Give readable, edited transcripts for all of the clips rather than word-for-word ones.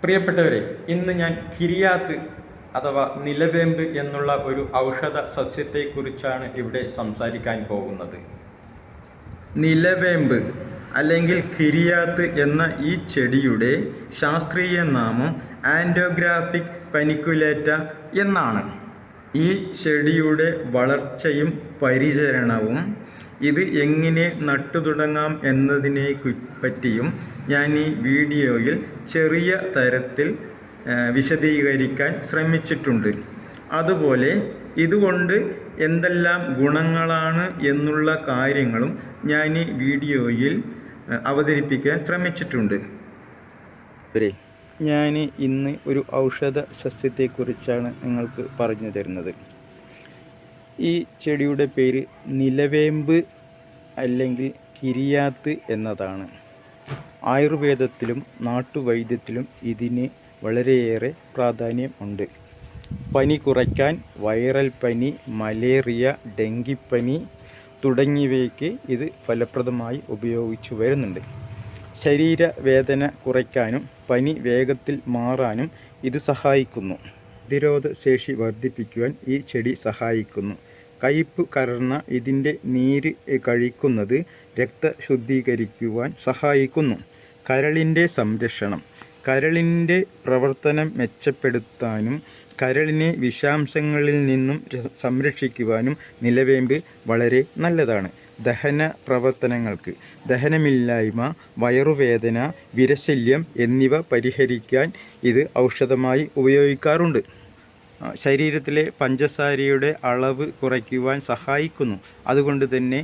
പ്രിയപ്പെട്ടവരെ, ഇന്ന് ഞാൻ കിരിയാത്ത് അഥവാ നിലവേമ്പ് എന്നുള്ള ഒരു ഔഷധ സസ്യത്തെക്കുറിച്ചാണ് ഇവിടെ സംസാരിക്കാൻ പോകുന്നത്. നിലവേമ്പ് അല്ലെങ്കിൽ കിരിയാത്ത് എന്ന ഈ ചെടിയുടെ ശാസ്ത്രീയ നാമം ആൻഡോഗ്രാഫിക് പനിക്കുലേറ്റ എന്നാണ്. ഈ ചെടിയുടെ വളർച്ചയും പരിചരണവും ഇത് എങ്ങനെ നട്ടുതുടങ്ങാം എന്നതിനെ പറ്റിയും ഞാൻ ഈ വീഡിയോയിൽ ചെറിയ തരത്തിൽ വിശദീകരിക്കാൻ ശ്രമിച്ചിട്ടുണ്ട്. അതുപോലെ ഇതുകൊണ്ട് എന്തെല്ലാം ഗുണങ്ങളാണ് എന്നുള്ള കാര്യങ്ങളും ഞാൻ ഈ വീഡിയോയിൽ അവതരിപ്പിക്കാൻ ശ്രമിച്ചിട്ടുണ്ട്. ഞാൻ ഇന്ന് ഒരു ഔഷധ സസ്യത്തെക്കുറിച്ചാണ് നിങ്ങൾക്ക് പറഞ്ഞു തരുന്നത്. ഈ ചെടിയുടെ പേര് നിലവേമ്പ് അല്ലെങ്കിൽ കിരിയാത്ത് എന്നതാണ്. ആയുർവേദത്തിലും നാട്ടുവൈദ്യത്തിലും ഇതിന് വളരെയേറെ പ്രാധാന്യം ഉണ്ട്. പനി കുറയ്ക്കാൻ വൈറൽ പനി, മലേറിയ, ഡെങ്കിപ്പനി തുടങ്ങിയവയ്ക്ക് ഇത് ഫലപ്രദമായി ഉപയോഗിച്ചു വരുന്നുണ്ട്. ശരീരവേദന കുറയ്ക്കാനും പനി വേഗത്തിൽ മാറാനും ഇത് സഹായിക്കുന്നു. പ്രതിരോധ ശേഷി വർദ്ധിപ്പിക്കുവാൻ ഈ ചെടി സഹായിക്കുന്നു. കയ്പ്പ് കലർന്ന ഇതിൻ്റെ നീര് കഴിക്കുന്നത് രക്തശുദ്ധീകരിക്കുവാൻ സഹായിക്കുന്നു. കരളിൻ്റെ സംരക്ഷണം. കരളിൻ്റെ പ്രവർത്തനം മെച്ചപ്പെടുത്താനും കരളിനെ വിഷാംശങ്ങളിൽ നിന്നും സംരക്ഷിക്കുവാനും നിലവേമ്പ് വളരെ നല്ലതാണ്. ദഹന പ്രവർത്തനങ്ങൾക്ക്, ദഹനമില്ലായ്മ, വയറുവേദന, വിരശല്യം എന്നിവ പരിഹരിക്കാൻ ഇത് ഔഷധമായി ഉപയോഗിക്കാറുണ്ട്. ശരീരത്തിലെ പഞ്ചസാരയുടെ അളവ് കുറയ്ക്കുവാൻ സഹായിക്കുന്നു. അതുകൊണ്ട് തന്നെ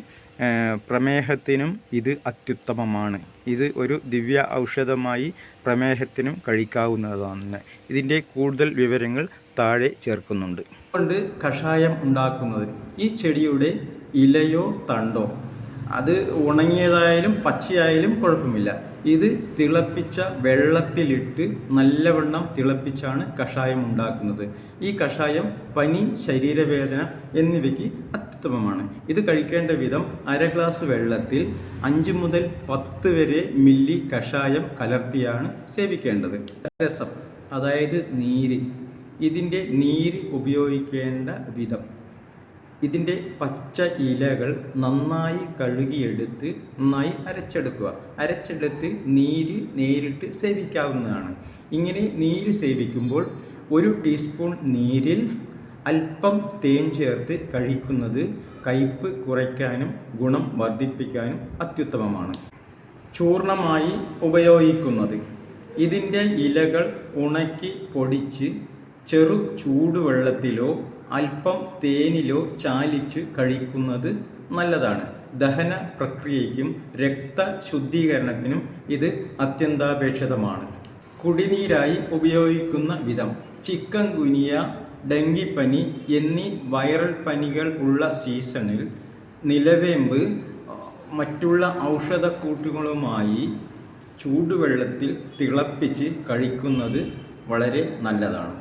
പ്രമേഹത്തിനും ഇത് അത്യുത്തമമാണ്. ഇത് ഒരു ദിവ്യ ഔഷധമായി പ്രമേഹത്തിനും കഴിക്കാവുന്നതാണ്. ഇതിൻ്റെ കൂടുതൽ വിവരങ്ങൾ താഴെ ചേർക്കുന്നുണ്ട്. കൊണ്ട് കഷായം ഉണ്ടാക്കുന്നത് ഈ ചെടിയുടെ ഇലയോ തണ്ടോ, അത് ഉണങ്ങിയതായാലും പച്ചയായാലും കുഴപ്പമില്ല. ഇത് തിളപ്പിച്ച വെള്ളത്തിലിട്ട് നല്ലവണ്ണം തിളപ്പിച്ചാണ് കഷായം ഉണ്ടാക്കുന്നത്. ഈ കഷായം പനി, ശരീരവേദന എന്നിവയ്ക്ക് അത്യുത്തമമാണ്. ഇത് കഴിക്കേണ്ട വിധം: അര ഗ്ലാസ് വെള്ളത്തിൽ 5 മുതൽ 10 വരെ മില്ലി കഷായം കലർത്തിയാണ് സേവിക്കേണ്ടത്. രസം, അതായത് നീര്. ഇതിൻ്റെ നീര് ഉപയോഗിക്കേണ്ട വിധം: ഇതിൻ്റെ പച്ച ഇലകൾ നന്നായി കഴുകിയെടുത്ത് നന്നായി അരച്ചെടുത്ത് നീര് നേരിട്ട് സേവിക്കാവുന്നതാണ്. ഇങ്ങനെ നീര് സേവിക്കുമ്പോൾ 1 ടീസ്പൂൺ നീരിൽ അല്പം തേൻ ചേർത്ത് കഴിക്കുന്നത് കയ്പ്പ് കുറയ്ക്കാനും ഗുണം വർദ്ധിപ്പിക്കാനും അത്യുത്തമമാണ്. ചൂർണമായി ഉപയോഗിക്കുന്നത്: ഇതിൻ്റെ ഇലകൾ ഉണക്കി പൊടിച്ച് ചെറു ചൂടുവെള്ളത്തിലോ അല്പം തേനിലോ ചാലിച്ച് കഴിക്കുന്നത് നല്ലതാണ്. ദഹന പ്രക്രിയയ്ക്കും രക്തശുദ്ധീകരണത്തിനും ഇത് അത്യന്താപേക്ഷിതമാണ്. കുടിനീരായി ഉപയോഗിക്കുന്ന വിധം: ചിക്കൻ ഗുനിയ, ഡെങ്കിപ്പനി എന്നീ വൈറൽ പനികൾ ഉള്ള സീസണിൽ നിലവേമ്പ് മറ്റുള്ള ഔഷധക്കൂട്ടുകളുമായി ചൂടുവെള്ളത്തിൽ തിളപ്പിച്ച് കഴിക്കുന്നത് വളരെ നല്ലതാണ്.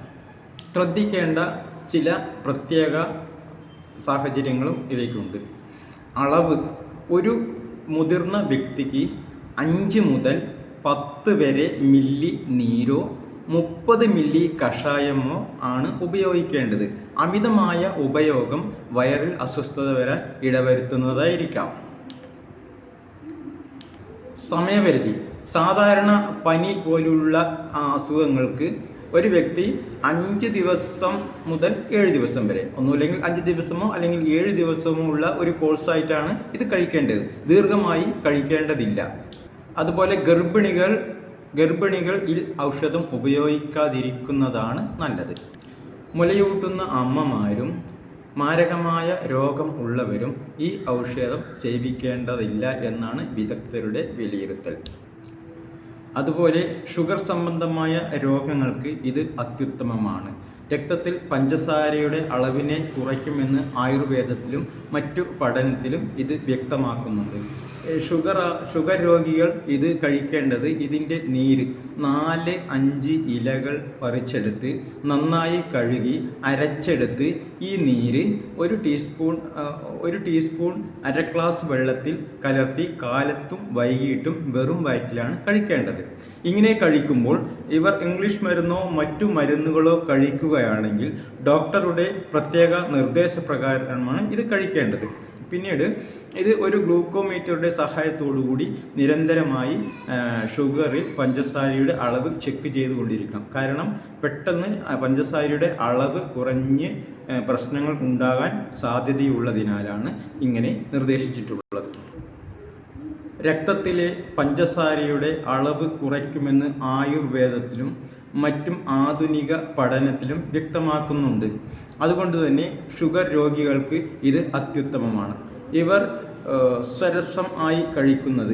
ശ്രദ്ധിക്കേണ്ട ചില പ്രത്യേക സാഹചര്യങ്ങളും ഇവയ്ക്കുണ്ട്. അളവ്: ഒരു മുതിർന്ന വ്യക്തിക്ക് 5 മുതൽ 10 വരെ മില്ലി നീരോ 30 മില്ലി കഷായമോ ആണ് ഉപയോഗിക്കേണ്ടത്. അമിതമായ ഉപയോഗം വയറിൽ അസ്വസ്ഥത വരാൻ ഇടവരുത്തുന്നതായിരിക്കാം. സമയപരിധി: സാധാരണ പനി പോലുള്ള അസുഖങ്ങൾക്ക് ഒരു വ്യക്തി 5 ദിവസം മുതൽ 7 ദിവസം വരെ, ഒന്നുമില്ലെങ്കിൽ 5 ദിവസമോ അല്ലെങ്കിൽ 7 ദിവസമോ ഉള്ള ഒരു കോഴ്സായിട്ടാണ് ഇത് കഴിക്കേണ്ടത്. ദീർഘമായി കഴിക്കേണ്ടതില്ല. അതുപോലെ ഗർഭിണികൾ ഈ ഔഷധം ഉപയോഗിക്കാതിരിക്കുന്നതാണ് നല്ലത്. മുലയൂട്ടുന്ന അമ്മമാരും മാരകമായ രോഗം ഉള്ളവരും ഈ ഔഷധം സേവിക്കേണ്ടതില്ല എന്നാണ് വിദഗ്ധരുടെ വിലയിരുത്തൽ. അതുപോലെ ഷുഗർ സംബന്ധമായ രോഗങ്ങൾക്ക് ഇത് അത്യുത്തമമാണ്. രക്തത്തിൽ പഞ്ചസാരയുടെ അളവിനെ കുറയ്ക്കുമെന്ന് ആയുർവേദത്തിലും മറ്റു പഠനത്തിലും ഇത് വ്യക്തമാക്കുന്നുണ്ട്. ഷുഗർ രോഗികൾ ഇത് കഴിക്കേണ്ടത് ഇതിൻ്റെ നീര് 4-5 ഇലകൾ പറിച്ചെടുത്ത് നന്നായി കഴുകി അരച്ചെടുത്ത് ഈ നീര് ഒരു ടീസ്പൂൺ അര ഗ്ലാസ് വെള്ളത്തിൽ കലർത്തി കാലത്തും വൈകിട്ടും വെറും വയറ്റിലാണ് കഴിക്കേണ്ടത്. ഇങ്ങനെ കഴിക്കുമ്പോൾ ഇവർ ഇംഗ്ലീഷ് മരുന്നോ മറ്റു മരുന്നുകളോ കഴിക്കുകയാണെങ്കിൽ ഡോക്ടറുടെ പ്രത്യേക നിർദ്ദേശപ്രകാരമാണ് ഇത് കഴിക്കേണ്ടത്. പിന്നീട് ഇത് ഒരു ഗ്ലൂക്കോമീറ്ററുടെ സഹായത്തോടുകൂടി നിരന്തരമായി ഷുഗറിൽ പഞ്ചസാരയുടെ അളവ് ചെക്ക് ചെയ്തുകൊണ്ടിരിക്കണം. കാരണം പെട്ടെന്ന് പഞ്ചസാരയുടെ അളവ് കുറഞ്ഞ് പ്രശ്നങ്ങൾ ഉണ്ടാകാൻ സാധ്യതയുള്ളതിനാലാണ് ഇങ്ങനെ നിർദ്ദേശിച്ചിട്ടുള്ളത്. രക്തത്തിലെ പഞ്ചസാരയുടെ അളവ് കുറയ്ക്കുമെന്ന് ആയുർവേദത്തിലും മറ്റും ആധുനിക പഠനത്തിലും വ്യക്തമാക്കുന്നുണ്ട്. അതുകൊണ്ട് തന്നെ ഷുഗർ രോഗികൾക്ക് ഇത് അത്യുത്തമമാണ്. ഇവർ സരസം ആയി കഴിക്കുന്നത്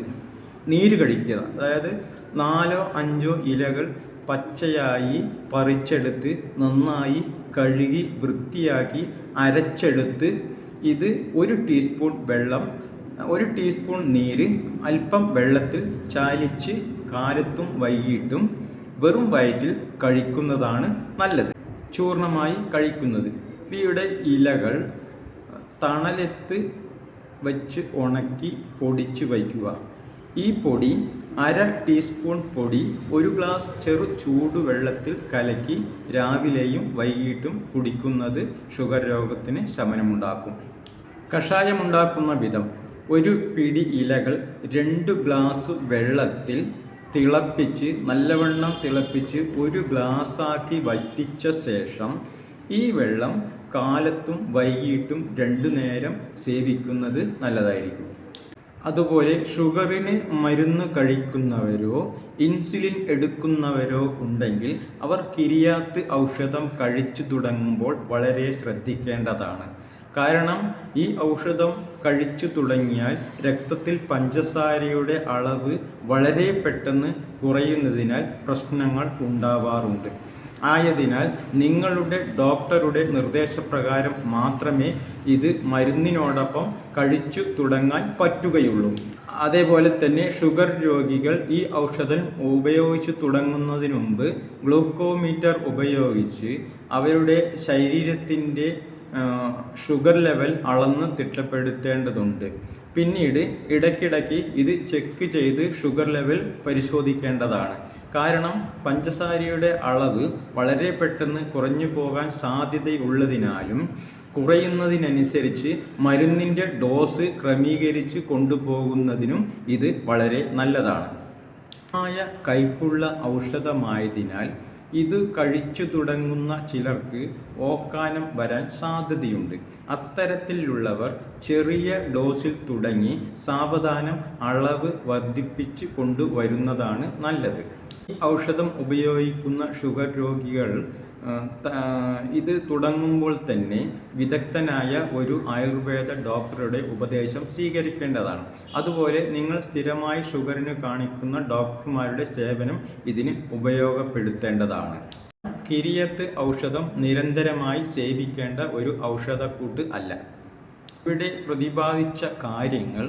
നീര് കഴിക്കുക, അതായത് 4-5 ഇലകൾ പച്ചയായി പറിച്ചെടുത്ത് നന്നായി കഴുകി വൃത്തിയാക്കി അരച്ചെടുത്ത് ഇത് 1 ടീസ്പൂൺ വെള്ളം 1 ടീസ്പൂൺ നീര് അല്പം വെള്ളത്തിൽ ചാലിച്ച് കാലത്തും വൈകിട്ടും വെറും വയറ്റിൽ കഴിക്കുന്നതാണ് നല്ലത്. ചൂർണമായി കഴിക്കുന്നത് ഇവയുടെ ഇലകൾ തണലത്ത് വച്ച് ഉണക്കി പൊടിച്ച് വയ്ക്കുക. ഈ പൊടി 1/2 ടീസ്പൂൺ പൊടി 1 ഗ്ലാസ് ചെറു ചൂടുവെള്ളത്തിൽ കലക്കി രാവിലെയും വൈകിട്ടും കുടിക്കുന്നത് ഷുഗർ രോഗത്തിന് ശമനമുണ്ടാക്കും. കഷായമുണ്ടാക്കുന്ന വിധം: 1 പിടി ഇലകൾ 2 ഗ്ലാസ് വെള്ളത്തിൽ നല്ലവണ്ണം തിളപ്പിച്ച് 1 ഗ്ലാസ്സാക്കി വറ്റിച്ച ശേഷം ഈ വെള്ളം കാലത്തും വൈകിട്ടും 2 നേരം സേവിക്കുന്നത് നല്ലതായിരിക്കും. അതുപോലെ ഷുഗറിന് മരുന്ന് കഴിക്കുന്നവരോ ഇൻസുലിൻ എടുക്കുന്നവരോ ഉണ്ടെങ്കിൽ അവർ കിരിയാത്ത് ഔഷധം കഴിച്ചു തുടങ്ങുമ്പോൾ വളരെ ശ്രദ്ധിക്കേണ്ടതാണ്. കാരണം ഈ ഔഷധം കഴിച്ചു തുടങ്ങിയാൽ രക്തത്തിൽ പഞ്ചസാരയുടെ അളവ് വളരെ പെട്ടെന്ന് കുറയുന്നതിനാൽ പ്രശ്നങ്ങൾ ഉണ്ടാവാറുണ്ട്. ആയതിനാൽ നിങ്ങളുടെ ഡോക്ടറുടെ നിർദ്ദേശപ്രകാരം മാത്രമേ ഇത് മരുന്നിനോടൊപ്പം കഴിച്ചു തുടങ്ങാൻ പറ്റുകയുള്ളൂ. അതേപോലെ തന്നെ ഷുഗർ രോഗികൾ ഈ ഔഷധം ഉപയോഗിച്ച് തുടങ്ങുന്നതിന് മുമ്പ് ഗ്ലൂക്കോമീറ്റർ ഉപയോഗിച്ച് അവരുടെ ശരീരത്തിൻ്റെ ഷുഗർ ലെവൽ അളന്ന് തിട്ടപ്പെടുത്തേണ്ടതുണ്ട്. പിന്നീട് ഇടയ്ക്കിടയ്ക്ക് ഇത് ചെക്ക് ചെയ്ത് ഷുഗർ ലെവൽ പരിശോധിക്കേണ്ടതാണ്. കാരണം പഞ്ചസാരയുടെ അളവ് വളരെ പെട്ടെന്ന് കുറഞ്ഞു പോകാൻ സാധ്യതയുള്ളതിനാലും കുറയുന്നതിനനുസരിച്ച് മരുന്നിൻ്റെ ഡോസ് ക്രമീകരിച്ച് കൊണ്ടുപോകുന്നതിനും ഇത് വളരെ നല്ലതാണ്. കയ്പുള്ള ഔഷധമായതിനാൽ ഇത് കഴിച്ചു തുടങ്ങുന്ന ചിലർക്ക് ഓക്കാനം വരാൻ സാധ്യതയുണ്ട്. അത്തരത്തിലുള്ളവർ ചെറിയ ഡോസിൽ തുടങ്ങി സാവധാനം അളവ് വർദ്ധിപ്പിച്ച് കൊണ്ടുവരുന്നതാണ് നല്ലത്. ഈ ഔഷധം ഉപയോഗിക്കുന്ന ഷുഗർ രോഗികൾ ഇത് തുടങ്ങുമ്പോൾ തന്നെ വിദഗ്ധനായ ഒരു ആയുർവേദ ഡോക്ടറുടെ ഉപദേശം സ്വീകരിക്കേണ്ടതാണ്. അതുപോലെ നിങ്ങൾ സ്ഥിരമായി ഷുഗറിന് കാണിക്കുന്ന ഡോക്ടർമാരുടെ സേവനം ഇതിന് ഉപയോഗപ്പെടുത്തേണ്ടതാണ്. കിരിയത്ത് ഔഷധം നിരന്തരമായി സേവിക്കേണ്ട ഒരു ഔഷധക്കൂട്ട് അല്ല. ഇവിടെ പ്രതിപാദിച്ച കാര്യങ്ങൾ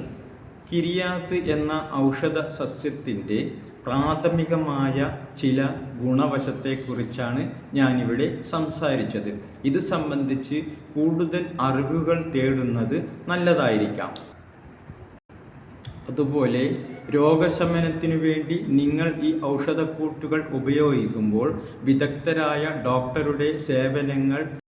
കിരിയാത്ത് എന്ന ഔഷധ സസ്യത്തിൻ്റെ പ്രാഥമികമായ ചില ഗുണവശത്തെക്കുറിച്ചാണ് ഞാനിവിടെ സംസാരിച്ചത്. ഇത് സംബന്ധിച്ച് കൂടുതൽ അറിവുകൾ തേടുന്നത് നല്ലതായിരിക്കാം. അതുപോലെ രോഗശമനത്തിനു വേണ്ടി നിങ്ങൾ ഈ ഔഷധക്കൂട്ടുകൾ ഉപയോഗിക്കുമ്പോൾ വിദഗ്ധരായ ഡോക്ടറുടെ സേവനങ്ങൾ